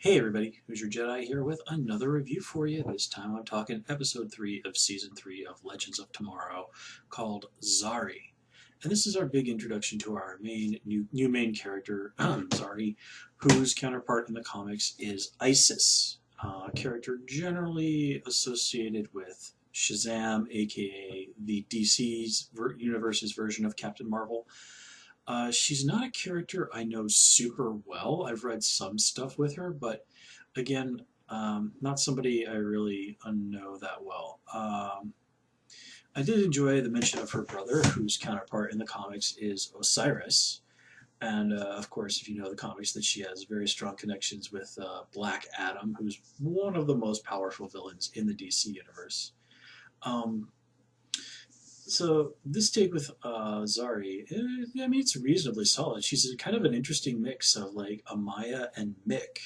Hey everybody, Who's Your Jedi here with another review for you. This time I'm talking episode 3 of season 3 of Legends of Tomorrow called Zari. And this is our big introduction to our new main character, Zari, whose counterpart in the comics is Isis, a character generally associated with Shazam, aka the DC's universe's version of Captain Marvel. She's not a character I know super well. I've read some stuff with her, but again, not somebody I really know that well. I did enjoy the mention of her brother, whose counterpart in the comics is Osiris. And of course, if you know the comics, that she has very strong connections with Black Adam, who's one of the most powerful villains in the DC universe. Um, So this take with Zari, I mean, it's reasonably solid. She's kind of an interesting mix of like Amaya and Mick.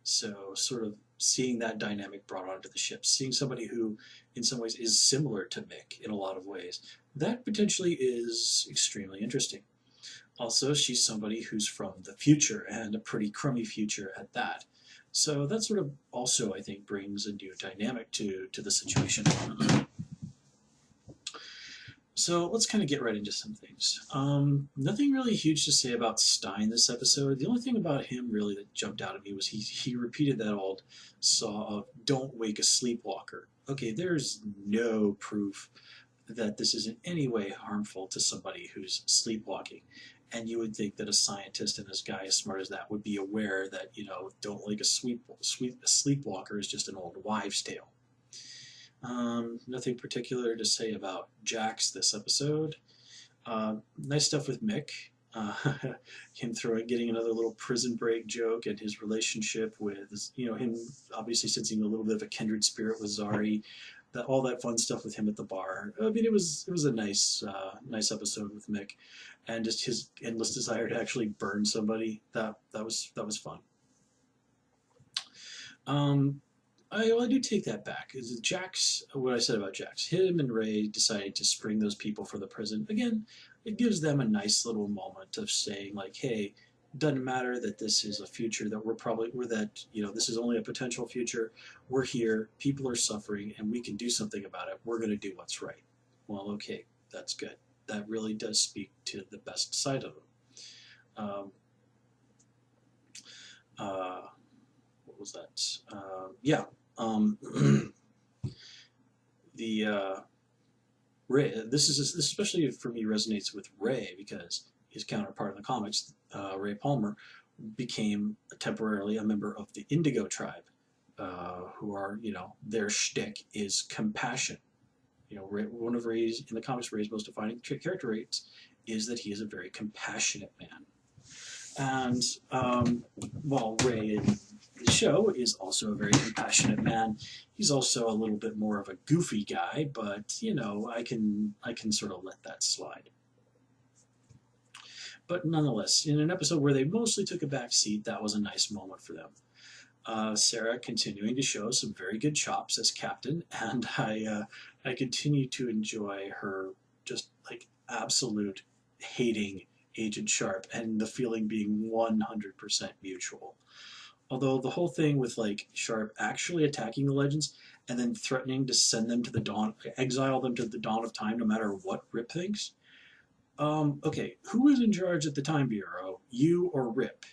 So sort of seeing that dynamic brought onto the ship, seeing somebody who in some ways is similar to Mick in a lot of ways, that potentially is extremely interesting. Also, she's somebody who's from the future and a pretty crummy future at that. So that sort of also, I think, brings a new dynamic to the situation. So let's kind of get right into some things. Nothing really huge to say about Stein this episode. The only thing about him really that jumped out at me was he repeated that old saw of "Don't wake a sleepwalker." Okay, there's no proof that this is in any way harmful to somebody who's sleepwalking. And you would think that a scientist and a guy as smart as that would be aware that, don't wake a sleepwalker is just an old wives' tale. Nothing particular to say about Jax this episode. Nice stuff with Mick. Uh, him getting another little prison break joke, and his relationship with, him obviously sensing a little bit of a kindred spirit with Zari. All that fun stuff with him at the bar. I mean, it was a nice episode with Mick, and just his endless desire to actually burn somebody. That was fun. Um, I do take that back. Is Jax, what I said about Jax, him and Ray decided to spring those people for the prison. Again, it gives them a nice little moment of saying like, hey, doesn't matter that this is a future that this is only a potential future. We're here, people are suffering, and we can do something about it. We're going to do what's right. Well, okay, that's good. That really does speak to the best side of them. Um, uh, what was that? Yeah. Um, the Ray. This especially for me resonates with Ray because his counterpart in the comics, Ray Palmer, became temporarily a member of the Indigo tribe, who are their shtick is compassion. One of Ray's in the comics, Ray's most defining character traits is that he is a very compassionate man. And while Ray in the show is also a very compassionate man, he's also a little bit more of a goofy guy, but I can sort of let that slide. But nonetheless, in an episode where they mostly took a back seat, that was a nice moment for them. Sarah continuing to show some very good chops as captain, and I continue to enjoy her just like absolute hating Agent Sharp, and the feeling being 100% mutual. Although the whole thing with like Sharp actually attacking the Legends and then threatening to send them to the dawn, exile them to the dawn of time, no matter what Rip thinks. Okay, who is in charge at the Time Bureau, you or Rip?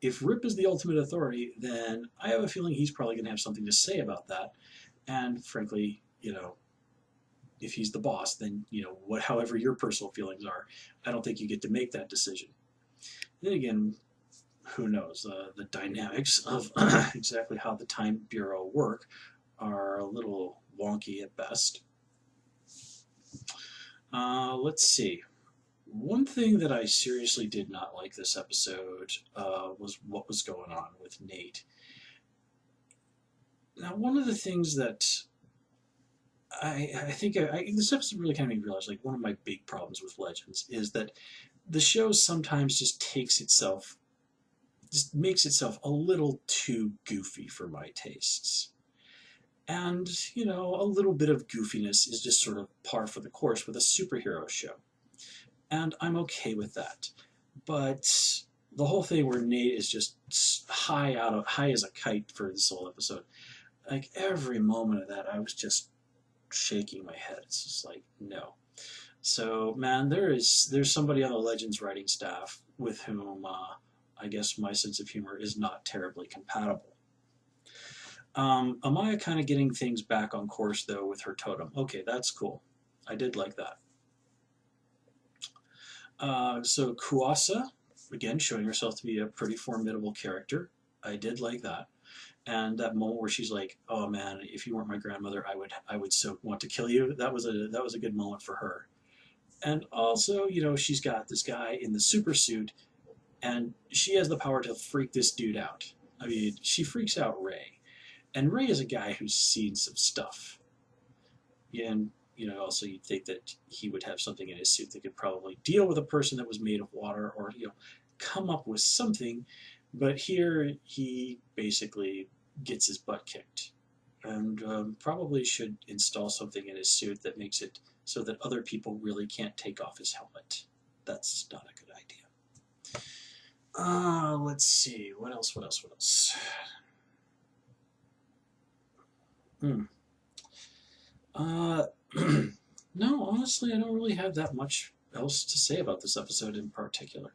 If Rip is the ultimate authority, then I have a feeling he's probably going to have something to say about that. And frankly, if he's the boss, then however your personal feelings are, I don't think you get to make that decision. Then again, who knows? The dynamics of exactly how the Time Bureau work are a little wonky at best. Let's see. One thing that I seriously did not like this episode was what was going on with Nate. Now, one of the things that I think this episode really kind of made me realize, like, one of my big problems with Legends is that the show sometimes just makes itself a little too goofy for my tastes. And, a little bit of goofiness is just sort of par for the course with a superhero show. And I'm okay with that. But the whole thing where Nate is just high as a kite for this whole episode. Like every moment of that, I was just shaking my head. It's just like no. So man, there's somebody on the Legends writing staff with whom I guess my sense of humor is not terribly compatible. Amaya kind of getting things back on course though with her totem. Okay, that's cool. I did like that. So Kuasa, again, showing herself to be a pretty formidable character. I did like that. And that moment where she's like, "Oh man, if you weren't my grandmother, I would so want to kill you." That was a good moment for her. And also, you know, she's got this guy in the super suit, and she has the power to freak this dude out. I mean, she freaks out Ray, and Ray is a guy who's seen some stuff. Yeah, and you know, also you'd think that he would have something in his suit that could probably deal with a person that was made of water, or you know, come up with something. But here he basically gets his butt kicked, and probably should install something in his suit that makes it so that other people really can't take off his helmet. That's not a good idea. Let's see. What else? What else? What else? Hmm. Uh, no, honestly, I don't really have that much else to say about this episode in particular.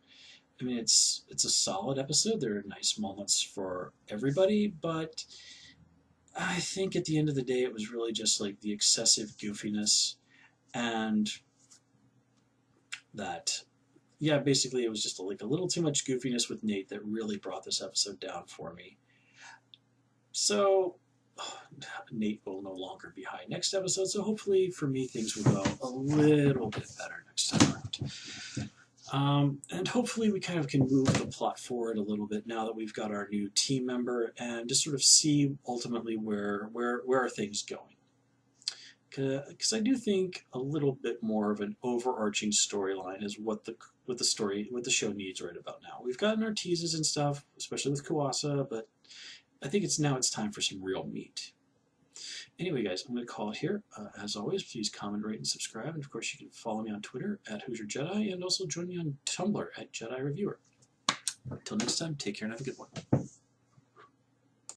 I mean, it's a solid episode. There are nice moments for everybody, but I think at the end of the day, it was really just like the excessive goofiness and that, yeah, basically it was just like a little too much goofiness with Nate that really brought this episode down for me. So Nate will no longer be high next episode, so hopefully for me things will go a little bit better next time around. And hopefully we kind of can move the plot forward a little bit now that we've got our new team member and just sort of see ultimately where are things going. Because I do think a little bit more of an overarching storyline is what the show needs right about now. We've gotten our teases and stuff, especially with Kuasa, but I think it's time for some real meat. Anyway, guys, I'm going to call it here. As always, please comment, rate, and subscribe. And of course, you can follow me on Twitter at Hoosier Jedi and also join me on Tumblr at Jedi Reviewer. Until next time, take care and have a good one.